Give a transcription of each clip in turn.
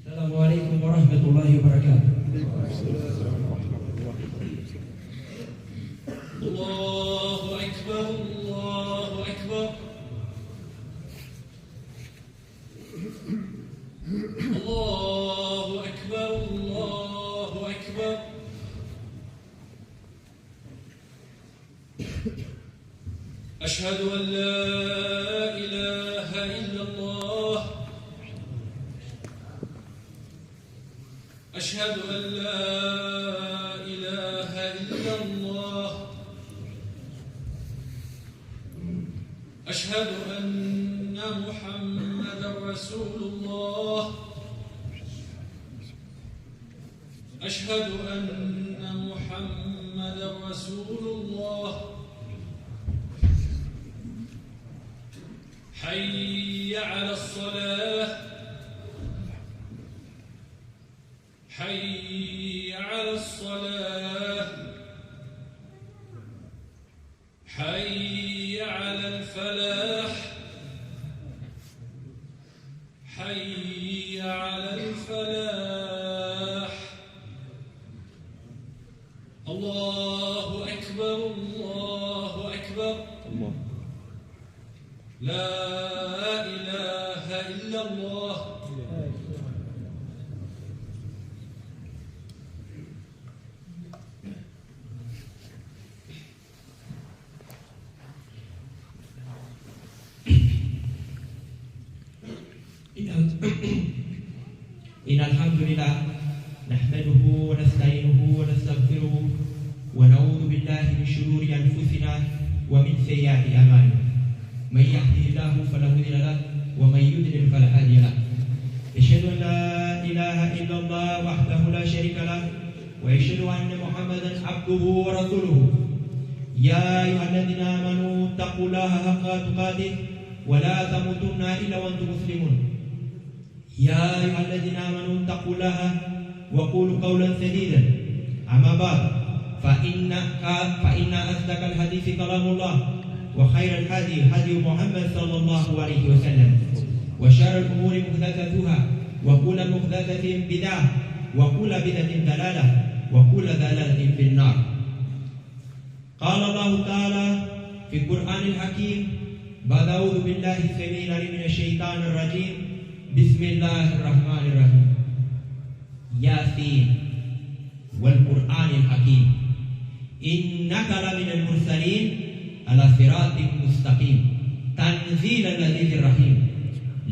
Assalamualaikum warahmatullahi wabarakatuh. Allahu Akbar, Allahu Akbar. Allahu Akbar, Allahu Akbar. Ashhadu an la ilaha illallah. أشهد أن لا إله إلا الله. أشهد أن محمدا رسول الله. أشهد أن محمدا رسول الله. حي على الصلاة. حي على الصلاة. حي على الفلاح. حي على الفلاح. الله أكبر، الله أكبر. لا إله إلا الله. إن الحمد لله نحمده ونستعينه ونستغفره ونعوذ بالله من شرور أنفسنا ومن سيئات أعمالنا. من يهده الله فلا مضل له ومن يضلل فلا هادي له. أشهد أن لا إله إلا الله وحده لا شريك له وأشهد أن محمدا عبده ورسوله. يا أيها الذين آمنوا اتقوا الله حق تقاته ولا تموتن إلا وأنتم مسلمون. يا أيها الذين آمنوا اتقوا الله وقولوا قولا سديدا. أما بعد فإن أصدق الحديث كلام الله وخير الهدي هدي محمد صلى الله عليه وسلم وشر الأمور محدثاتها وكل محدثة بدعة وكل بدعة ضلالة وكل ضلالة في النار. قال الله تعالى في القرآن الحكيم بعد أعوذ بالله السميع العليم من الشيطان الرجيم. بسم الله الرحمن الرحيم. ياسين والقرآن الحكيم إنك لمن المرسلين على صراط مستقيم تنزيل العزيز الرحيم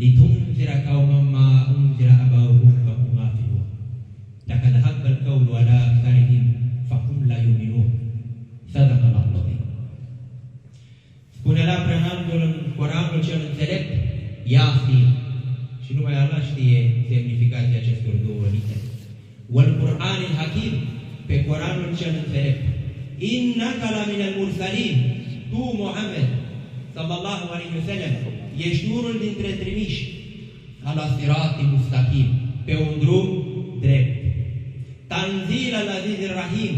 لتنذر قوما ما أنذر آباؤهم فهم غافلون لقد حق القول على أكثرهم فهم لا يؤمنون. صدق الله العظيم. Spunea preamătul în Coranul cel înțelept, Yasin. Și numai Allah știe semnificația acestor două litere. Wal Qur'anil Hakim, pe Coranul cel înțelept. Innaka laminal mursalin, tu, Muhammad, sallallahu alaihi wasallam, ești unul dintre trimiși, ala sirati mustaqim, pe un drum drept. Tanzil al-Azizir Rahim,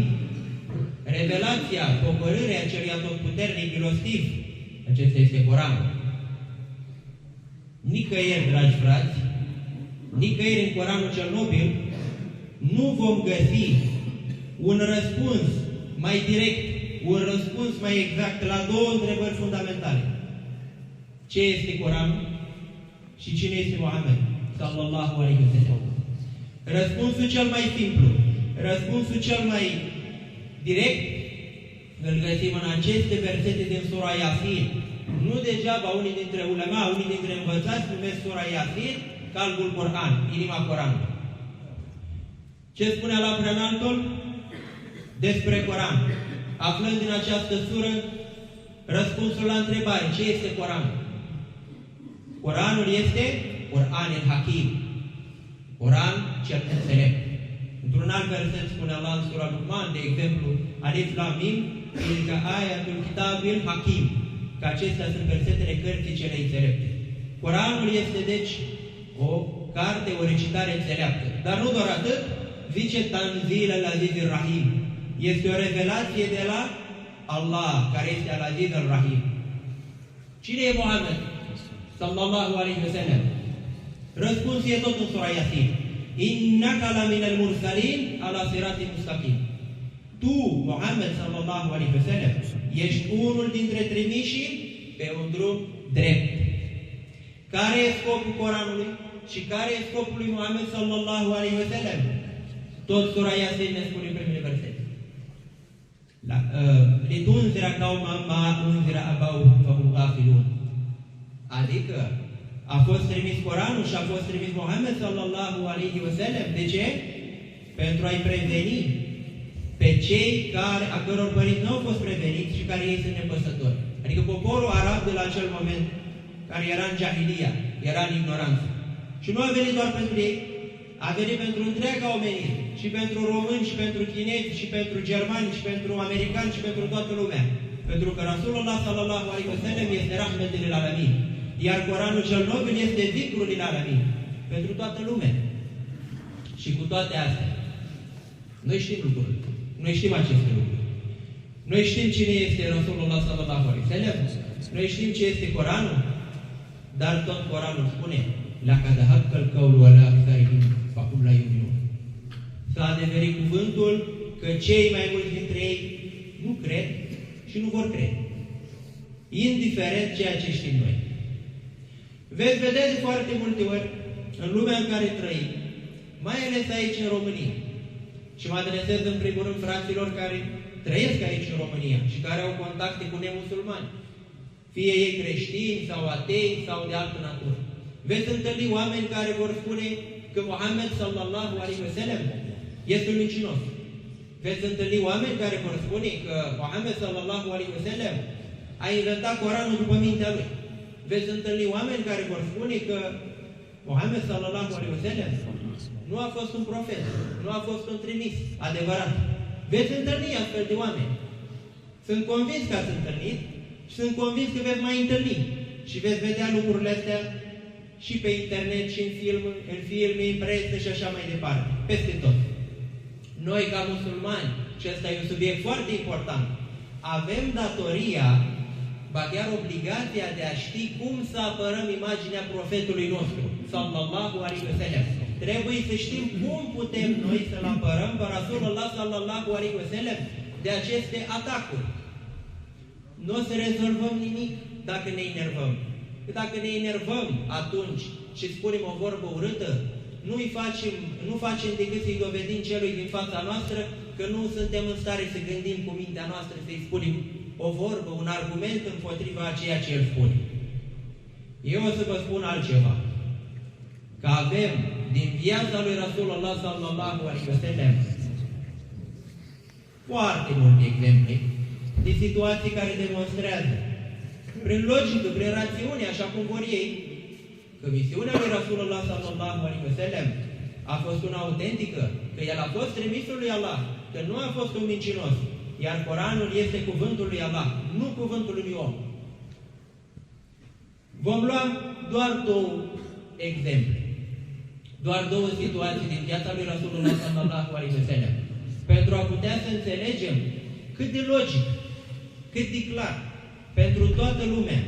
revelația, pocărârea celui atotputernic milostiv, acesta este Coranul. Nicăieri, dragi frați, nicăieri în Coranul cel nobil nu vom găsi un răspuns mai direct, un răspuns mai exact la două întrebări fundamentale. Ce este Coranul și cine este Muhammad sallallahu alaihi wasallam? Răspunsul cel mai simplu, răspunsul cel mai direct îl găsim în aceste versete din sura Yasin. Nu degeaba unii dintre ulema, unii dintre învățați numesc sura Yasin calbul Coran, inima Coranului. Ce spunea la preanaltul? Despre Coran. Aflând din această sură răspunsul la întrebare, ce este Coranul? Coranul este Qur'anul Hakim, Coran cel înțelept. Într-un alt verset spune Allah în sura Luqman, de exemplu, Alif Lam Mim, tilka ayatul kitabil Hakim, că acestea sunt versetele cărții cele înțelepte. Coranul este deci o carte, o recitare înțeleaptă. Dar nu doar atât, zice Tanzil al-Azizir Rahim. Este o revelație de la Allah, care este al-Aziz al-Rahim. Cine e Muhammad sallallahu alaihi wasallam? Răspunsul e tot în sura Yasin. Innaka la minal mursalin ala siratin mustaqim. Tu, Muhammed sallallahu alaihi wasallam, ești unul dintre trimișii pe un drum drept. Care e scopul Coranului și care e scopul lui Muhammed sallallahu alaihi wasallam? Tot sura Yasin ne spune în primele versete. Litunzira qauman ma unzira abauhum fahum ghafilun. Adică a fost trimis Coranul și a fost trimis Muhammed sallallahu alaihi wasallam. De ce? Pentru a-i preveni pe cei a căror părinți nu au fost preveniți și care ei sunt nepăsători. Adică poporul arab de la acel moment, care era în Jahilia, era în ignoranță. Și nu a venit doar pentru ei, a venit pentru întreaga omenire, și pentru români, și pentru chinezi, și pentru germani, și pentru americani, și pentru toată lumea. Pentru că Rasulullah sallallahu alaihi wasallam este rahmetul lil alamin, iar Coranul cel nobil este zikrul lil alamin, pentru toată lumea. Și cu toate astea, noi știm lucrurile. Noi știm aceste lucruri. Noi știm cine este Rasulullah sallallahu alaihi wasallam. Noi știm ce este Coranul. Dar tot Coranul spune: laqad haqqal qawlu ala aktharihim fahum la yu'minun. S-a adeverit cuvântul că cei mai mulți dintre ei nu cred și nu vor crede. Indiferent ceea ce știm noi. Veți vedea de foarte multe ori în lumea în care trăim, mai ales aici în România. Și mă adresez în primul rând fraților care trăiesc aici în România și care au contacte cu nemusulmani, fie ei creștini sau atei sau de altă natură. Veți întâlni oameni care vor spune că Muhammed sallallahu alaihi wasallam este un mincinos. Veți întâlni oameni care vor spune că Muhammed sallallahu alaihi wasallam a inventat Coranul după mintea lui. Veți întâlni oameni care vor spune că Muhammed sallallahu alaihi wasallam nu a fost un profet, nu a fost un trimis adevărat. Veți întâlni astfel de oameni. Sunt convins că ați întâlnit și sunt convins că veți mai întâlni. Și veți vedea lucrurile astea și pe internet, și în filme, în presă și așa mai departe. Peste tot. Noi, ca musulmani, și ăsta e un subiect foarte important, avem datoria, ba chiar obligația de a ști cum să apărăm imaginea profetului nostru, sallallahu alaihi wasallam. Trebuie să știm cum putem noi să-l apărăm pe Rasulullah sallallahu alaihi wasallam de aceste atacuri. Nu o să rezolvăm nimic dacă ne enervăm. Că dacă ne enervăm atunci și spunem o vorbă urâtă, nu facem decât să-i dovedim celui din fața noastră că nu suntem în stare să gândim cu mintea noastră, să-i spunem o vorbă, un argument împotriva a ceea ce el spune. Eu o să vă spun altceva. Că avem din viața lui Rasulullah sallallahu alaihi wasallam foarte multe exemple de situații care demonstrează prin logică, prin rațiune, așa cum vor ei, că misiunea lui Rasulullah sallallahu alaihi wasallam a fost una autentică, că el a fost trimisul lui Allah, că nu a fost un mincinos, iar Coranul este cuvântul lui Allah, nu cuvântul lui om. Vom lua doar două exemple, doar două situații din viața lui Rasulullah sallallahu alaihi wasallam, pentru a putea să înțelegem cât de logic, cât de clar, pentru toată lumea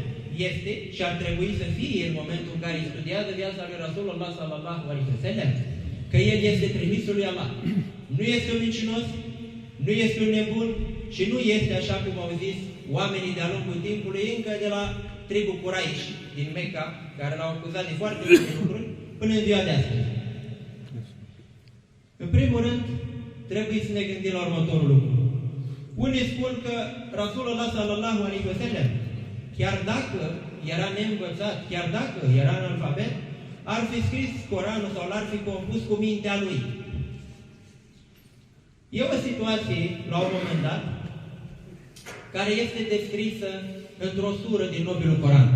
este și ar trebui să fie în momentul în care studiază viața lui Rasulullah sallallahu alaihi wasallam, că el este trimisul lui Allah. Nu este un mincinos, nu este un nebun și nu este, așa cum au zis oamenii de-a lungul timpului, încă de la tribul Quraish din Mecca, care l-au acuzat de foarte multe lucruri, până în ziua de astăzi. În primul rând, trebuie să ne gândim la următorul lucru. Unii spun că Rasulullah sallallahu alaihi wasallam, chiar dacă era neînvățat, chiar dacă era analfabet, ar fi scris Coranul sau l-ar fi compus cu mintea lui. E o situație, la un moment dat, care este descrisă într-o sură din nobilul Coran.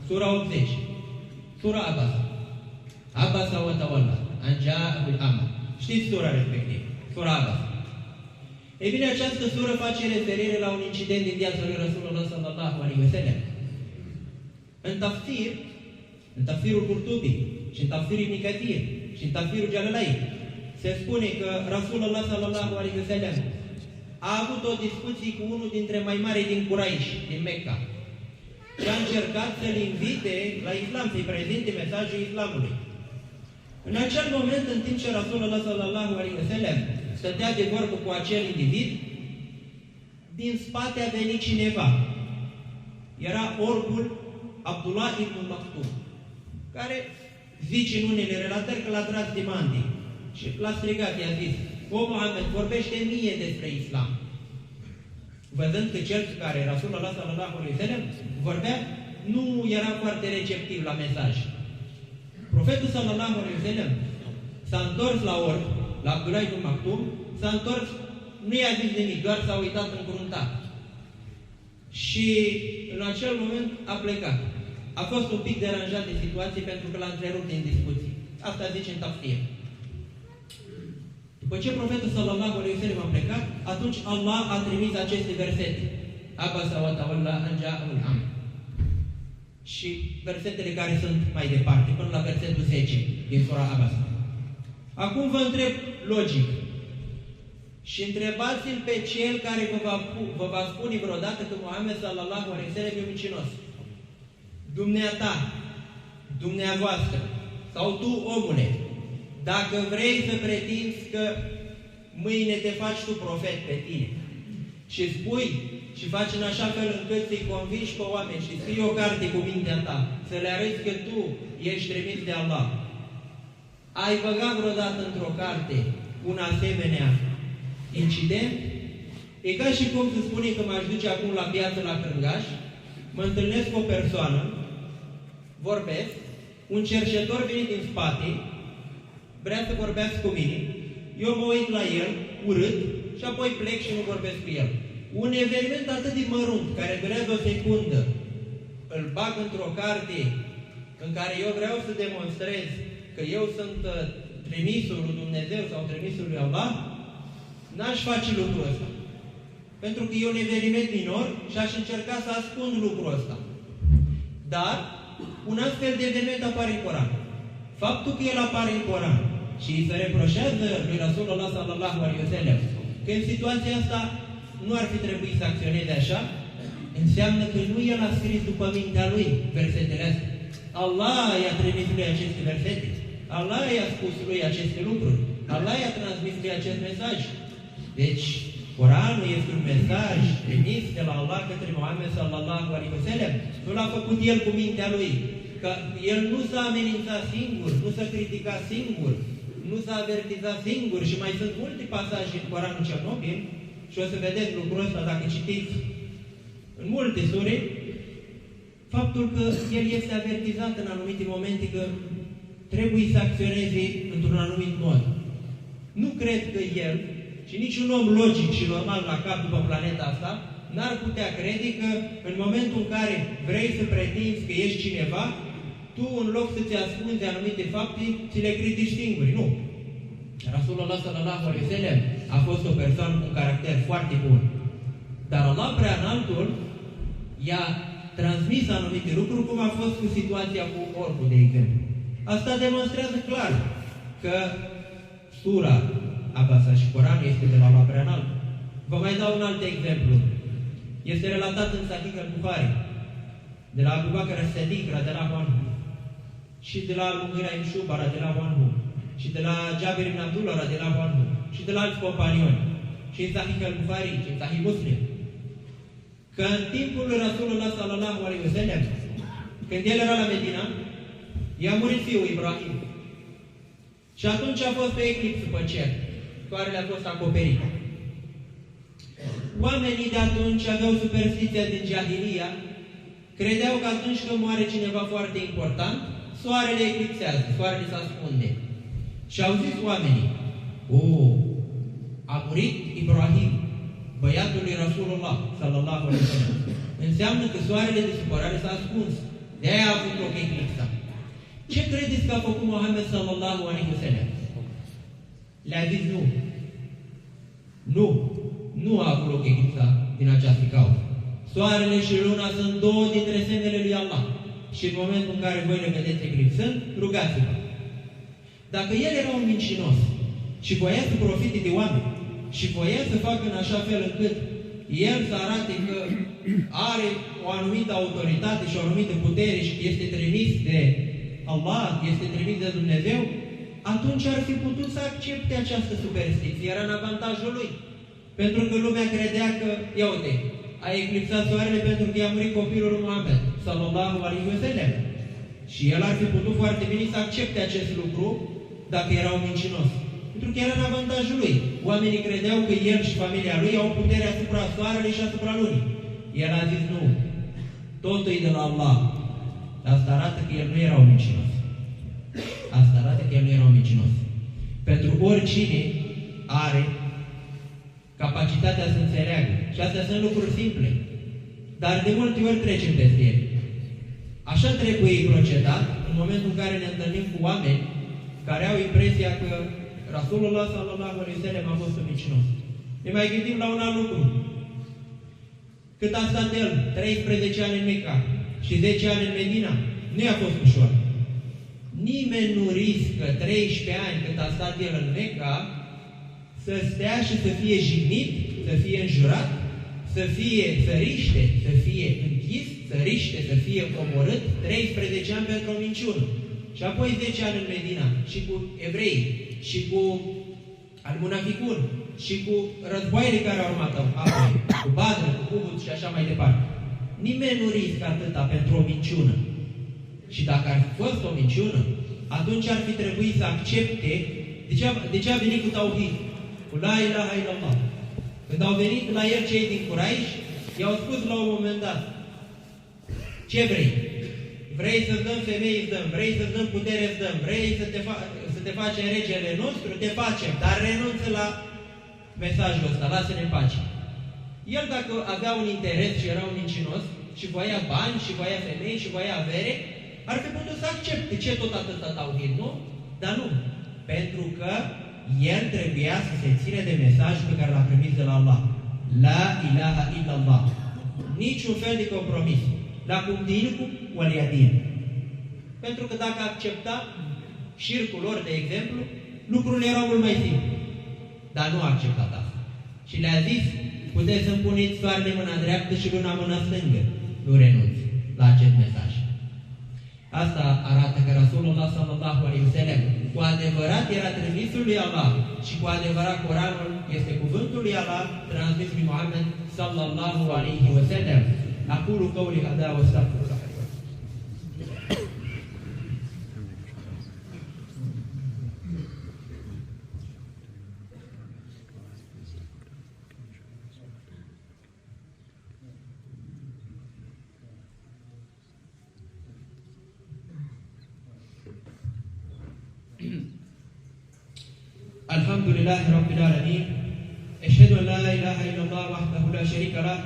Sura 80. Sura Abasa. Abasa wa tawalla. Anja'ahul Ama. Știți sura respectivă. Sura Abasa. Ei bine, această sură face referire la un incident din viața lui Rasulullah sallallahu alaihi wasallam. În tafsirul Qurtubi, și în tafsirul Ibn Kathir, și în tafsirul Jalalain, se spune că Rasulullah sallallahu alaihi wasallam a avut o discuție cu unul dintre mai mari din Quraish, din Mecca, și a încercat să-l invite la islam, să-i prezinte mesajul islamului. În acel moment, în timp ce Rasulullah sallallahu alaihi wasallam stătea de vorbă cu acel individ, din spate a venit cineva. Era orbul Abdullah ibn Maktum, care zice în unele relatări că l-a tras de mandi și l-a strigat, i-a zis: O Muhammed, vorbește mie despre Islam. Văzând că cel care, Rasulullah sallallahu alaihi wasallam, vorbea, nu era foarte receptiv la mesaj. Profetul sallallahu alaihi wasallam s-a întors la orb, la Abdullah ibn Maktum, s-a întors, nu i-a zis nimic, doar s-a uitat încruntat. Și în acel moment a plecat. A fost un pic deranjat de situație pentru că l-a întrerupt din discuții. Asta zice în tafsir. După ce profetul sallallahu alaihi wasallam a plecat, atunci Allah a trimis aceste versete. Abasa wa tawalla an ja'ahul am. Și versetele care sunt mai departe, până la versetul 10 din sura Abasa. Acum vă întreb logic. Și întrebați-l pe cel care vă va spune vreodată că Muhammed sallallahu alaihi wasallam e mincinos. Dumneata, dumneavoastră, sau tu, omule, dacă vrei să pretinzi că mâine te faci tu profet pe tine și spui și faci în așa fel încât să-i convingi pe oameni și scrii o carte cu mintea ta, să le arăți că tu ești trimis de Allah, ai băgat vreodată într-o carte un asemenea incident? E ca și cum se spune că m-aș duce acum la piață la Cărgaș, mă întâlnesc cu o persoană, vorbesc, un cerșetor vine din spate, vrea să vorbească cu mine, eu mă uit la el, urât, și apoi plec și nu vorbesc cu el. Un eveniment atât de mărunt, care durează o secundă, îl bag într-o carte în care eu vreau să demonstrez că eu sunt trimisul lui Dumnezeu sau trimisul lui Allah, n-aș face lucrul ăsta. Pentru că e un eveniment minor și aș încerca să ascund lucrul ăsta. Dar un astfel de eveniment apare în Coran. Faptul că el apare în Coran și îi se reproșează lui Rasulullah sallallahu alaihi wasallam că în situația asta nu ar fi trebuit să acționeze așa, înseamnă că nu el a scris după mintea lui versetele astea. Allah i-a trimis lui aceste versete. Allah i-a spus lui aceste lucruri. Allah i-a transmis lui acest mesaj. Deci, Coranul este un mesaj trimis de la Allah către Muhammed sallallahu alaihi wasallam. Nu l-a făcut el cu mintea lui. Că el nu s-a amenințat singur, nu s-a criticat singur, nu s-a avertizat singur și mai sunt multe pasaje în Coranul cel nobil și o să vedeți lucrul ăsta dacă citiți în multe sure, faptul că el este avertizat în anumite momente că trebuie să acționeze într-un anumit mod. Nu cred că el și niciun om logic și normal la cap după planeta asta n-ar putea crede că în momentul în care vrei să pretinzi că ești cineva, tu în loc să-ți ascunzi anumite fapte, ți le critici singuri. Nu. Rasulullah sallallahu alaihi wasallam a fost o persoană cu un caracter foarte bun. Dar Allah prea înaltul i-a transmis anumite lucruri, cum a fost cu situația cu orbul, de exemplu. Asta demonstrează clar că sura Abasa și Coranul este de la Allah prea înalt. Vă mai dau un alt exemplu. Este relatat în Sahih al-Bukhari de la Abu Bakr as-Siddiq radhiyallahu anhu și de la Al-Mughira ibn Shu'ba radhiyallahu anhu și de la Jabir ibn Abdullah radhiyallahu anhu și de la alți companioni și în Sahih al-Bukhari și în Sahih Muslim că în timpul lui Rasulullah sallallahu alaihi wasallam, când el era la Medina, i-a murit fiul Ibrahim. Și atunci a fost o eclipsă pe cer. Soarele a fost acoperit. Oamenii de atunci aveau superstiția din Jahilia, credeau că atunci când moare cineva foarte important, soarele eclipsează, soarele se ascunde. Și au zis oamenii: a murit Ibrahim, băiatul lui Rasulullah sallallahu alaihi wasallam. Înseamnă că soarele de supărare s-a ascuns. De-aia a avut loc eclipsa. Ce credeți că a făcut Muhammed sallallahu alaihi wasallam? Le-a zis nu. Nu a avut loc eclipsa din această cauză. Soarele și luna sunt două dintre semnele lui Allah. Și în momentul în care voi le vedeți eclipsând, rugați-vă. Dacă el era un mincinos și voia să profite de oameni și voia să facă în așa fel încât el să arate că are o anumită autoritate și o anumită putere și este trimis de Allah, este trimis de Dumnezeu, atunci ar fi putut să accepte această superstiție, era în avantajul lui. Pentru că lumea credea că, ia uite, a eclipsat soarele pentru că i-a murit copilul lui Muhammad, sallallahu alaihi wasallam. Și el ar fi putut foarte bine să accepte acest lucru dacă era un mincinos. Pentru că era în avantajul lui. Oamenii credeau că el și familia lui au putere asupra soarelui și asupra lunii. El a zis nu. Totul e de la Allah. Asta arată că el nu era un mincinos. Asta arată că el nu era un mincinos. Pentru oricine are capacitatea să înțeleagă. Și astea sunt lucruri simple. Dar de multe ori trecem peste ele. Așa trebuie procedat în momentul în care ne întâlnim cu oameni care au impresia că Rasulullah sallallahu alaihi wasallam a fost un mincinos. Ne mai gândim la un alt lucru. Cât a stat el? 13 ani în Mecca și 10 ani în Medina. Nu i-a fost ușor. Nimeni nu riscă 13 ani cât a stat el în Mecca să stea și să fie jignit, să fie înjurat, să fie săriște, să fie închis, săriște, să fie omorât, 13 ani pentru o minciună. Și apoi 10 ani în Medina, și cu evrei, și cu al-Munaficun, și cu războaiele care au urmat apoi, cu Badr, cu Uhud și așa mai departe. Nimeni nu riscă atâta pentru o minciună. Și dacă ar fi fost o minciună, atunci ar fi trebuit să accepte de ce a venit cu Tauhid, cu La ilaha illallah. Când au venit la el cei din Quraish, i-au spus la un moment dat: ce vrei? Vrei să-ți dăm femei, îți dăm. Vrei să-ți dăm putere, îți dăm. Vrei să te facem regele nostru, te facem. Dar renunță la mesajul ăsta, lasă-ne în pace. El dacă avea un interes și era un mincinos și voia bani, și voia femei, și voia avere, ar fi putut să accepte. Ce tot atâta tauhid, nu? Dar nu. Pentru că el trebuia să se ține de mesajul pe care l-a primit de la Allah. La ilaha illallah. Niciun fel de compromis. Lakum dinukum waliya din. Pentru că dacă accepta șircul lor, de exemplu, lucrurile erau mult mai simple. Dar nu a acceptat asta. Și le-a zis: puteți să-mi puneți soarele în mâna dreaptă și luna în mâna stângă. Nu renunț la acest mesaj. Asta arată că Rasulullah sallallahu alaihi wasallam cu adevărat era trimisul lui Allah și cu adevărat Coranul este cuvântul lui Allah transmis lui Muhammad sallallahu alaihi wasallam. أقول قولي هذا واستغفر الله. الحمد لله رب العالمين أشهد أن لا إله إلا الله وحده لا شريك له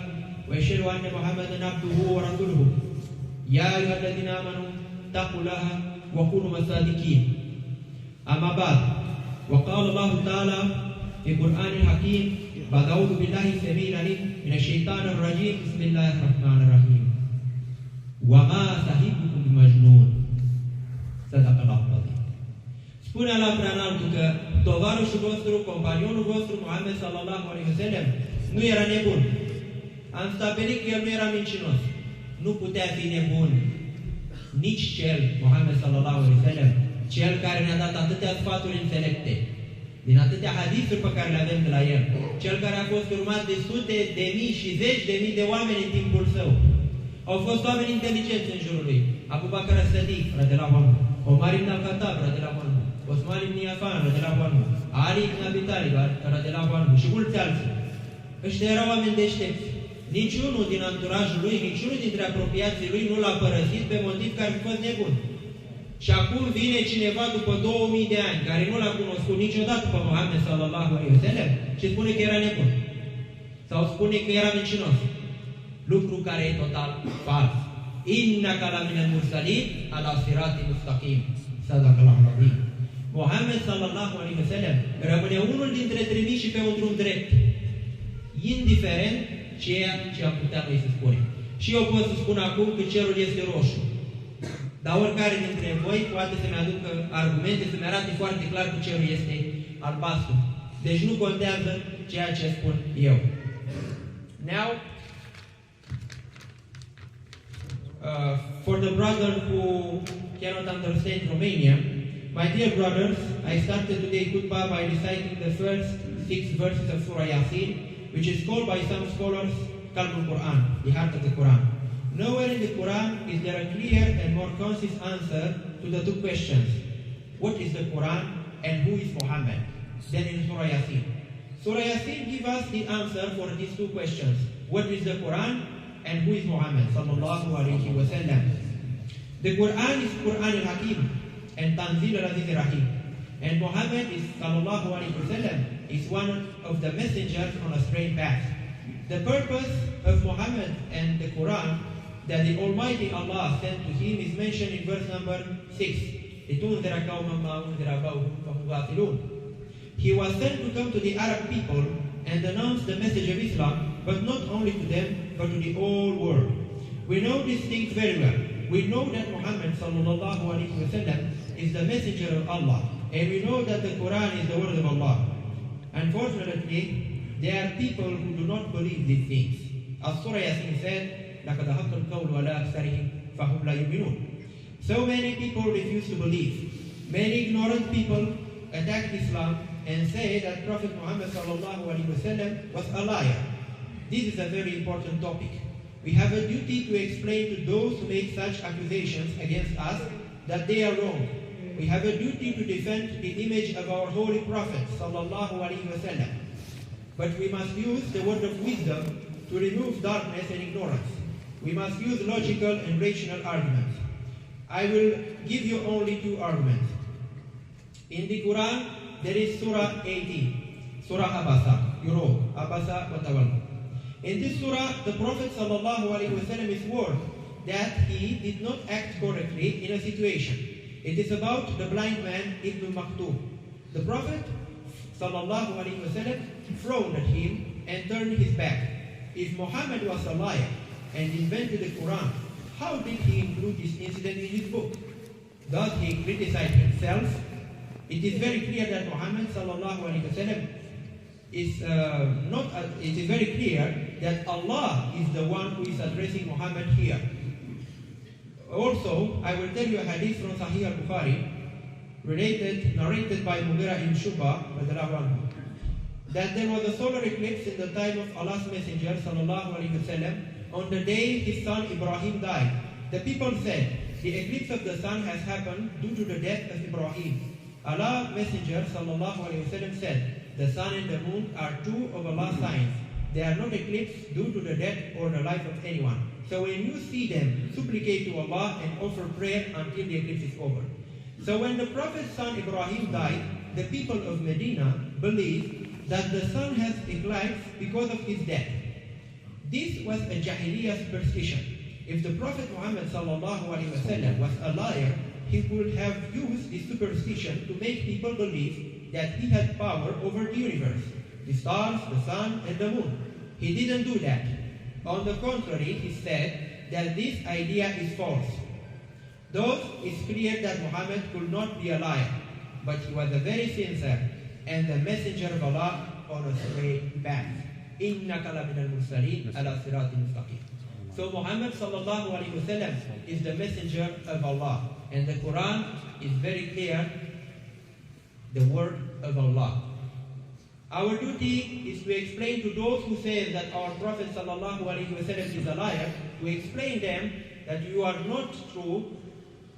وأشهد أن محمدا عبده ورسوله يا أيها الذين آمنوا اتقوا الله وكونوا صادقين أما بعد وقال الله تعالى في القرآن الحكيم بعد أعوذ بالله السميع العليم من الشيطان الرجيم بسم الله الرحمن الرحيم وما صاحبكم بمجنون صدق الله العظيم. Spune Allah preanaltul că tovarășul vostru, companionul vostru, Muhammed sallallahu alaihi wasallam, nu era nebun. Am stabilit că el nu era mincinos. Nu putea fi nebun nici cel, Muhammed sallallahu alaihi wasallam, cel care ne-a dat atâtea sfaturi înțelepte, din atâtea hadisuri pe care le avem de la el, cel care a fost urmat de sute de mii și zeci de mii de oameni în timpul său. Au fost oameni inteligenți în jurul lui. Abu Bakr as-Siddiq, radhiyallahu anhu, Omar ibn al-Khattab, radhiyallahu anhu, Osman ibn Affan, radhiyallahu anhu, Ali ibn Abi Talib, radhiyallahu anhu și mulți alții. Ăștia erau oameni deștepți. Niciunul din anturajul lui, niciunul dintre apropiații lui nu l-a părăsit pe motiv că ar fi fost nebun. Și acum vine cineva după 2000 de ani, care nu l-a cunoscut niciodată pe Muhammed sallallahu alaihi wasallam și spune că era nebun. Sau spune că era mincinos. Lucru care e total fals. Innaka la minal mursalin ala siratin mustaqim. Sadaqallahu al-azim. Muhammed sallallahu alaihi wasallam rămâne unul dintre trimiși pe un drum drept, indiferent ceea ce am putea noi să spunem. Și eu pot să spun acum că cerul este roșu. Dar oricare dintre voi poate să-mi aducă argumente, să-mi arate foarte clar că cerul este albastru. Deci nu contează ceea ce spun eu. Now, for the brother who cannot understand Romanian, My dear brothers, I started today's khutbah by reciting the first 6 verses of Surah Yasin, which is called by some scholars Qalbul Quran, the heart of the Quran. Nowhere in the Quran is there a clear and more concise answer to the 2 questions. What is the Quran and who is Muhammad? Then in Surah Yasin. Surah Yasin gives us the answer for these 2 questions. What is the Quran and who is Muhammad sallallahu alayhi wa sallam? The Quran is Quran al-Hakim and Tanzil al-Aziz al-Rahim. And Muhammad is sallallahu alayhi wa sallam is one of the messengers on a straight path. The purpose of Muhammad and the Quran that the Almighty Allah sent to him is mentioned in verse number 6. He was sent to come to the Arab people and announce the message of Islam, but not only to them, but to the whole world. We know these things very well. We know that Muhammad sallallahu alaihi wasallam is the messenger of Allah, and we know that the Quran is the word of Allah. Unfortunately, there are people who do not believe these things. As Surah Yasin said, لَقَدْ حَقَّ الْقَوْلُ عَلَىٰ أَكْثَرِهِمْ فَهُمْ لَا يُؤْمِنُونَ. So many people refuse to believe. Many ignorant people attack Islam and say that Prophet Muhammad sallallahu alaihi wasallam was a liar. This is a very important topic. We have a duty to explain to those who make such accusations against us that they are wrong. We have a duty to defend the image of our holy Prophet sallallahu alaihi wasallam. But we must use the word of wisdom to remove darkness and ignorance. We must use logical and rational arguments. I will give you only 2 arguments. In the Quran, there is Surah 18, Surah Abasa, you know, Abasa wa Tawalla. In this surah, the Prophet ﷺ is warned that he did not act correctly in a situation. It is about the blind man Ibn Maktoum. The Prophet ﷺ frowned at him and turned his back. If Muhammad was a liar and invented the Quran, how did he include this incident in his book? Does he criticize himself? It is very clear that Muhammad ﷺ is it is very clear that Allah is the one who is addressing Muhammad here. Also, I will tell you a hadith from Sahih al-Bukhari, narrated by Mughira ibn Shu'bah, that there was a solar eclipse in the time of Allah's Messenger sallallahu alaihi wasallam on the day his son Ibrahim died. The people said, the eclipse of the sun has happened due to the death of Ibrahim. Allah's Messenger sallallahu alaihi wasallam said, the sun and the moon are 2 of Allah's signs. They are not eclipsed due to the death or the life of anyone. So when you see them, supplicate to Allah and offer prayer until the eclipse is over. So when the Prophet's son Ibrahim died, the people of Medina believed that the sun has eclipsed because of his death. This was a Jahiliyyah superstition. If the Prophet Muhammad sallallahu alaihi wasallam was a liar, he would have used this superstition to make people believe that he had power over the universe, the stars, the sun, and the moon. He didn't do that. On the contrary, he said that this idea is false. Thus, it's clear that Muhammad could not be a liar, but he was a very sincere and the messenger of Allah on a straight path. إِنَّكَ لَمِنَ الْمُرْسَلِينَ عَلَى صِرَاطٍ مُسْتَقِيمٍ. So Muhammad sallallahu alaihi wasallam is the messenger of Allah, and the Quran is very clear, the word of Allah. Our duty is to explain to those who say that our Prophet sallallahu alaihi wasallam is a liar, to explain them that you are not true.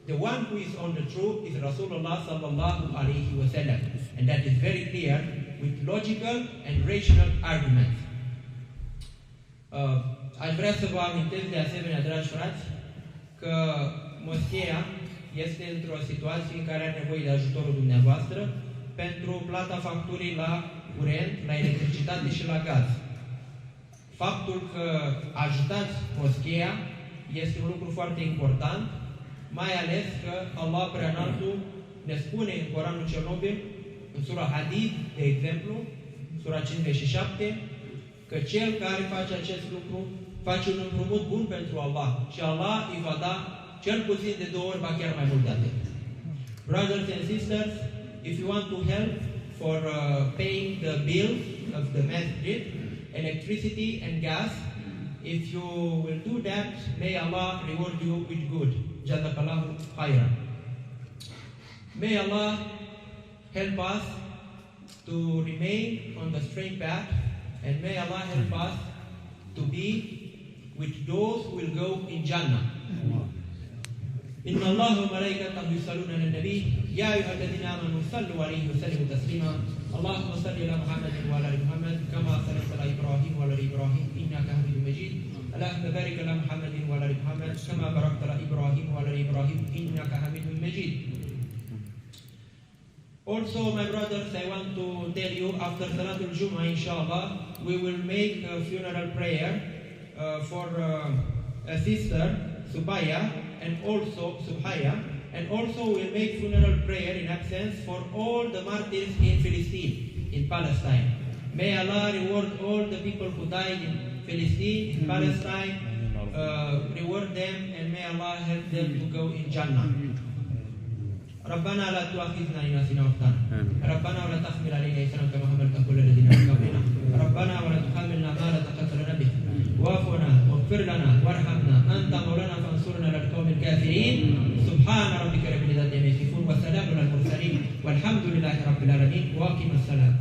The one who is on the truth is Rasulullah sallallahu alaihi wasallam, and that is very clear with logical and rational arguments. Aș vrea să vă amintesc de asemenea, dragi frați, că moscheea este într-o situație în care are nevoie de ajutorul dumneavoastră pentru plata facturii la curent, la electricitate și la gaz. Faptul că ajutați moscheea este un lucru foarte important, mai ales că Allah Preanaltul ne spune în Coranul cel Nobil, în sura Hadid, de exemplu, sura 57, că cel care face acest lucru face un împrumut bun pentru Allah și Allah îi va da cel puțin de 2 ori, ba chiar mai mult de atât. Brothers and sisters, if you want to help for paying the bill of the masjid, electricity and gas, if you will do that, may Allah reward you with good. Jazakallahu khairan. May Allah help us to remain on the straight path, and may Allah help us to be with those who will go in Jannah. إن الله وملائكته يصلون على النبي يا أيها الذين آمنوا صلوا عليه وسلموا تسليما اللهم صل على محمد وعلى آل محمد كما صليت على إبراهيم وعلى آل إبراهيم إنك حميد مجيد اللهم بارك على محمد وعلى آل محمد كما باركت على إبراهيم وعلى آل إبراهيم إنك حميد مجيد. Also, my brothers, I want to tell you, after Salatul Jummah, inshallah, we will make a funeral prayer for a sister, Subhaya, and also we'll make funeral prayer in absence for all the martyrs in Palestine, in Palestine. May Allah reward all the people who died in Palestine, in Palestine, reward them, and may Allah help them to go in Jannah. ربنا لا تؤاخذنا إن نسينا وأخطأنا ربنا ولا تحمل علينا إصرا كما حملته على الذين من قبلنا ربنا ولا تحملنا ما لا طاقة لنا به واعف عنا واغفر لنا وارحمنا أنت مولانا فانصرنا على القوم الكافرين سبحان ربك رب العزة عما يصفون وسلام على المرسلين والحمد لله رب العالمين وأقم الصلاة.